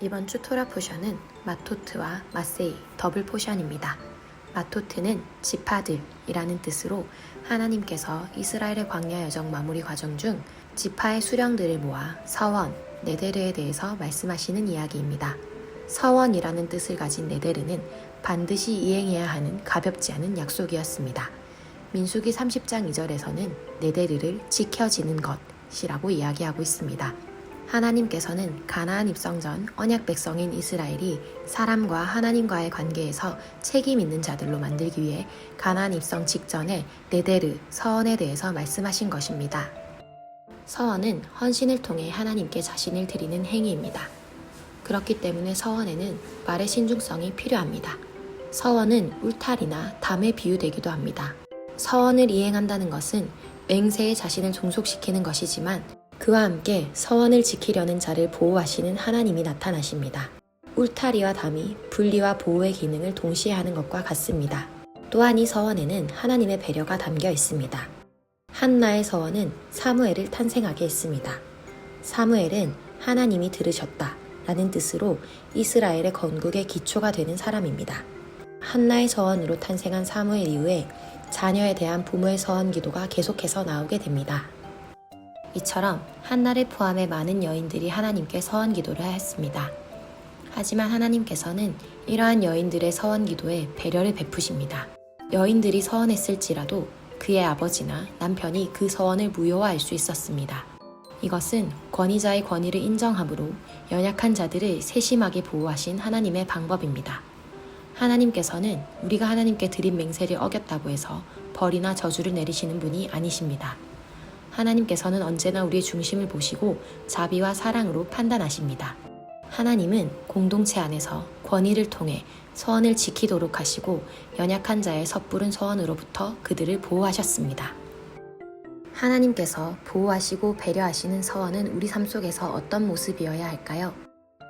이번 주 토라 포션은 마토트와 마세이 더블 포션입니다. 마토트는 지파들이라는 뜻으로 하나님께서 이스라엘의 광야 여정 마무리 과정 중 지파의 수령들을 모아 서원, 네데르에 대해서 말씀하시는 이야기입니다. 서원이라는 뜻을 가진 네데르는 반드시 이행해야 하는 가볍지 않은 약속이었습니다. 민수기 30장 2절에서는 네데르를 지켜지는 것이라고 이야기하고 있습니다. 하나님께서는 가나안 입성 전 언약 백성인 이스라엘이 사람과 하나님과의 관계에서 책임 있는 자들로 만들기 위해 가나안 입성 직전에 네데르, 서원에 대해서 말씀하신 것입니다. 서원은 헌신을 통해 하나님께 자신을 드리는 행위입니다. 그렇기 때문에 서원에는 말의 신중성이 필요합니다. 서원은 울타리나 담에 비유되기도 합니다. 서원을 이행한다는 것은 맹세에 자신을 종속시키는 것이지만 그와 함께 서원을 지키려는 자를 보호하시는 하나님이 나타나십니다. 울타리와 담이 분리와 보호의 기능을 동시에 하는 것과 같습니다. 또한 이 서원에는 하나님의 배려가 담겨 있습니다. 한나의 서원은 사무엘을 탄생하게 했습니다. 사무엘은 하나님이 들으셨다 라는 뜻으로 이스라엘의 건국의 기초가 되는 사람입니다. 한나의 서원으로 탄생한 사무엘 이후에 자녀에 대한 부모의 서원 기도가 계속해서 나오게 됩니다. 이처럼 한나를 포함해 많은 여인들이 하나님께 서원 기도를 하였습니다. 하지만 하나님께서는 이러한 여인들의 서원 기도에 배려를 베푸십니다. 여인들이 서원했을지라도 그의 아버지나 남편이 그 서원을 무효화할 수 있었습니다. 이것은 권위자의 권위를 인정함으로 연약한 자들을 세심하게 보호하신 하나님의 방법입니다. 하나님께서는 우리가 하나님께 드린 맹세를 어겼다고 해서 벌이나 저주를 내리시는 분이 아니십니다. 하나님께서는 언제나 우리의 중심을 보시고 자비와 사랑으로 판단하십니다. 하나님은 공동체 안에서 권위를 통해 서원을 지키도록 하시고 연약한 자의 섣부른 서원으로부터 그들을 보호하셨습니다. 하나님께서 보호하시고 배려하시는 서원은 우리 삶 속에서 어떤 모습이어야 할까요?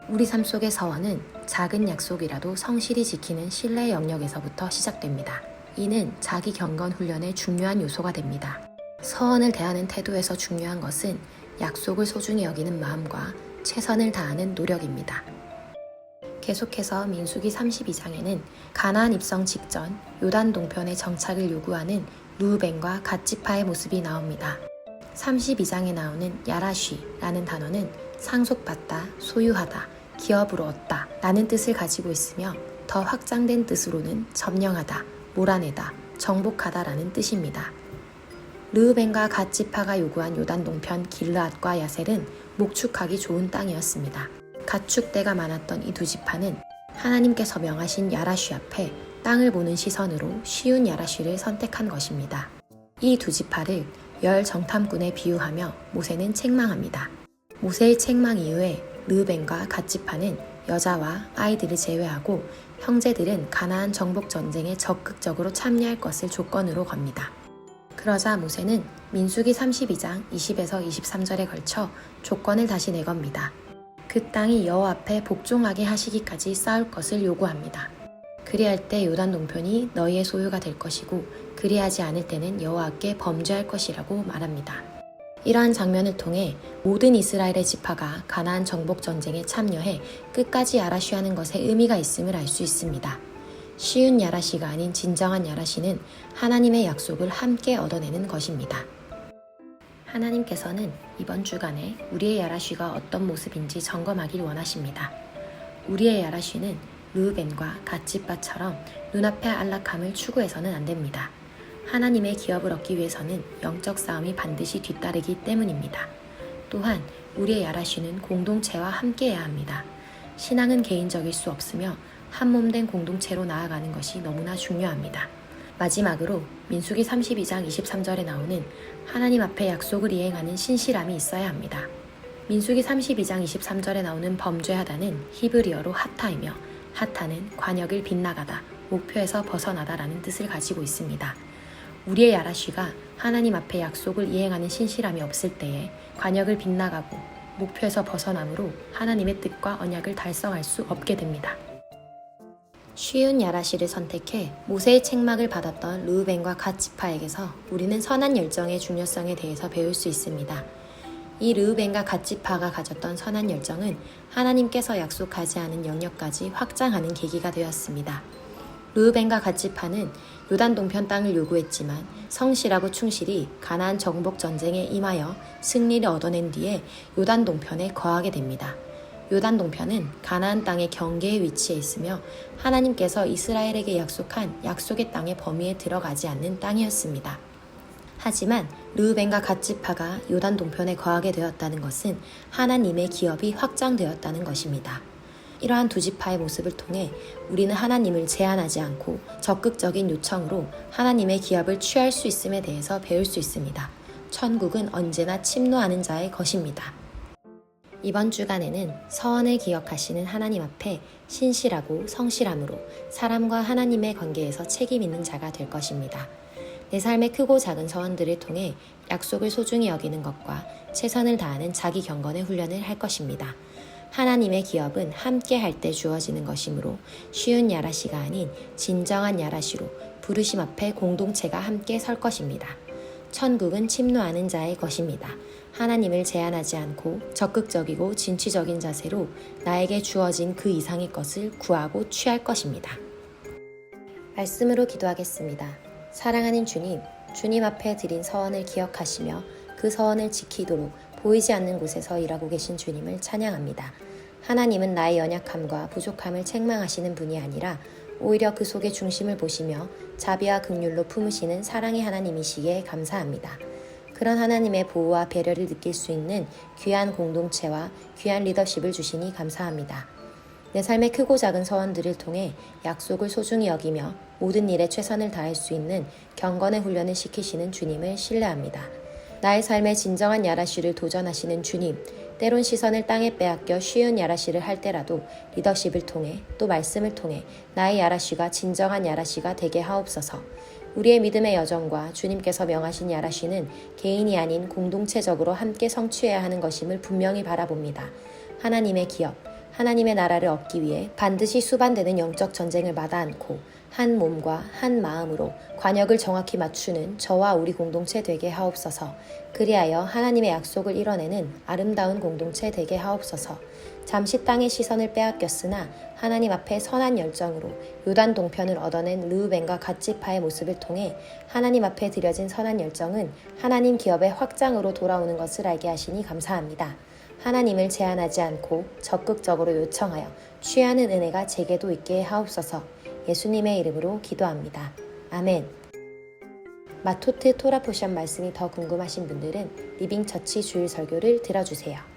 우리 삶 속의 서원은 작은 약속이라도 성실히 지키는 신뢰의 영역에서부터 시작됩니다. 이는 자기 경건 훈련의 중요한 요소가 됩니다. 서원을 대하는 태도에서 중요한 것은 약속을 소중히 여기는 마음과 최선을 다하는 노력입니다. 계속해서 민수기 32장에는 가나안 입성 직전 요단 동편의 정착을 요구하는 르우벤과 갓 지파의 모습이 나옵니다. 32장에 나오는 야라쉬라는 단어는 상속받다, 소유하다, 기업으로 얻다 라는 뜻을 가지고 있으며 더 확장된 뜻으로는 점령하다, 몰아내다, 정복하다 라는 뜻입니다. 르우벤과 갓 지파가 요구한 요단 동편 길르앗과 야셀은 목축하기 좋은 땅이었습니다. 가축대가 많았던 이 두 지파는 하나님께서 명하신 야라쉬 앞에 땅을 보는 시선으로 쉬운 야라쉬를 선택한 것입니다. 이 두 지파를 열 정탐꾼에 비유하며 모세는 책망합니다. 모세의 책망 이후에 르우벤과 갓 지파는 여자와 아이들을 제외하고 형제들은 가나안 정복 전쟁에 적극적으로 참여할 것을 조건으로 겁니다. 그러자 모세는 민수기 32장 20에서 23절에 걸쳐 조건을 다시 내겁니다. 그 땅이 여호와 앞에 복종하게 하시기까지 싸울 것을 요구합니다. 그리할 때 요단 동편이 너희의 소유가 될 것이고 그리하지 않을 때는 여호와께 범죄할 것이라고 말합니다. 이러한 장면을 통해 모든 이스라엘의 지파가 가나안 정복 전쟁에 참여해 끝까지 야라쉬하는 것에 의미가 있음을 알 수 있습니다. 쉬운 야라쉬가 아닌 진정한 야라쉬는 하나님의 약속을 함께 얻어내는 것입니다. 하나님께서는 이번 주간에 우리의 야라쉬가 어떤 모습인지 점검하길 원하십니다. 우리의 야라쉬는 르우벤과 갓 지파처럼 눈앞의 안락함을 추구해서는 안 됩니다. 하나님의 기업을 얻기 위해서는 영적 싸움이 반드시 뒤따르기 때문입니다. 또한 우리의 야라쉬는 공동체와 함께해야 합니다. 신앙은 개인적일 수 없으며 한 몸된 공동체로 나아가는 것이 너무나 중요합니다. 마지막으로 민수기 32장 23절에 나오는 하나님 앞에 약속을 이행하는 신실함이 있어야 합니다. 민수기 32장 23절에 나오는 범죄하다는 히브리어로 하타이며 하타는 관역을 빗나가다, 목표에서 벗어나다 라는 뜻을 가지고 있습니다. 우리의 야라쉬가 하나님 앞에 약속을 이행하는 신실함이 없을 때에 관역을 빗나가고 목표에서 벗어남으로 하나님의 뜻과 언약을 달성할 수 없게 됩니다. 쉬운 야라쉬를 선택해 모세의 책망을 받았던 르우벤과 갓 지파에게서 우리는 선한 열정의 중요성에 대해서 배울 수 있습니다. 이 르우벤과 갓지파가 가졌던 선한 열정은 하나님께서 약속하지 않은 영역까지 확장하는 계기가 되었습니다. 르우벤과 갓지파는 요단 동편 땅을 요구했지만 성실하고 충실히 가나안 정복 전쟁에 임하여 승리를 얻어낸 뒤에 요단 동편에 거하게 됩니다. 요단 동편은 가나안 땅의 경계에 위치해 있으며 하나님께서 이스라엘에게 약속한 약속의 땅의 범위에 들어가지 않는 땅이었습니다. 하지만 르우벤과 갓지파가 요단 동편에 거하게 되었다는 것은 하나님의 기업이 확장되었다는 것입니다. 이러한 두 지파의 모습을 통해 우리는 하나님을 제한하지 않고 적극적인 요청으로 하나님의 기업을 취할 수 있음에 대해서 배울 수 있습니다. 천국은 언제나 침노하는 자의 것입니다. 이번 주간에는 서원을 기억하시는 하나님 앞에 신실하고 성실함으로 사람과 하나님의 관계에서 책임 있는 자가 될 것입니다. 내 삶의 크고 작은 서원들을 통해 약속을 소중히 여기는 것과 최선을 다하는 자기 경건의 훈련을 할 것입니다. 하나님의 기업은 함께 할 때 주어지는 것이므로 쉬운 야라시가 아닌 진정한 야라시로 부르심 앞에 공동체가 함께 설 것입니다. 천국은 침노하는 자의 것입니다. 하나님을 제한하지 않고 적극적이고 진취적인 자세로 나에게 주어진 그 이상의 것을 구하고 취할 것입니다. 말씀으로 기도하겠습니다. 사랑하는 주님, 주님 앞에 드린 서원을 기억하시며 그 서원을 지키도록 보이지 않는 곳에서 일하고 계신 주님을 찬양합니다. 하나님은 나의 연약함과 부족함을 책망하시는 분이 아니라 오히려 그 속의 중심을 보시며 자비와 긍휼로 품으시는 사랑의 하나님이시기에 감사합니다. 그런 하나님의 보호와 배려를 느낄 수 있는 귀한 공동체와 귀한 리더십을 주시니 감사합니다. 내 삶의 크고 작은 서원들을 통해 약속을 소중히 여기며 모든 일에 최선을 다할 수 있는 경건의 훈련을 시키시는 주님을 신뢰합니다. 나의 삶의 진정한 야라시를 도전하시는 주님, 때론 시선을 땅에 빼앗겨 쉬운 야라시를 할 때라도 리더십을 통해 또 말씀을 통해 나의 야라시가 진정한 야라시가 되게 하옵소서. 우리의 믿음의 여정과 주님께서 명하신 야라시는 개인이 아닌 공동체적으로 함께 성취해야 하는 것임을 분명히 바라봅니다. 하나님의 기업, 하나님의 나라를 얻기 위해 반드시 수반되는 영적 전쟁을 마다 않고 한 몸과 한 마음으로 관역을 정확히 맞추는 저와 우리 공동체 되게 하옵소서. 그리하여 하나님의 약속을 이뤄내는 아름다운 공동체 되게 하옵소서. 잠시 땅의 시선을 빼앗겼으나 하나님 앞에 선한 열정으로 요단 동편을 얻어낸 르우벤과 갓지파의 모습을 통해 하나님 앞에 드려진 선한 열정은 하나님 기업의 확장으로 돌아오는 것을 알게 하시니 감사합니다. 하나님을 제한하지 않고 적극적으로 요청하여 취하는 은혜가 제게도 있게 하옵소서. 예수님의 이름으로 기도합니다. 아멘. 마토트 토라 포션 말씀이 더 궁금하신 분들은 리빙처치 주일 설교를 들어주세요.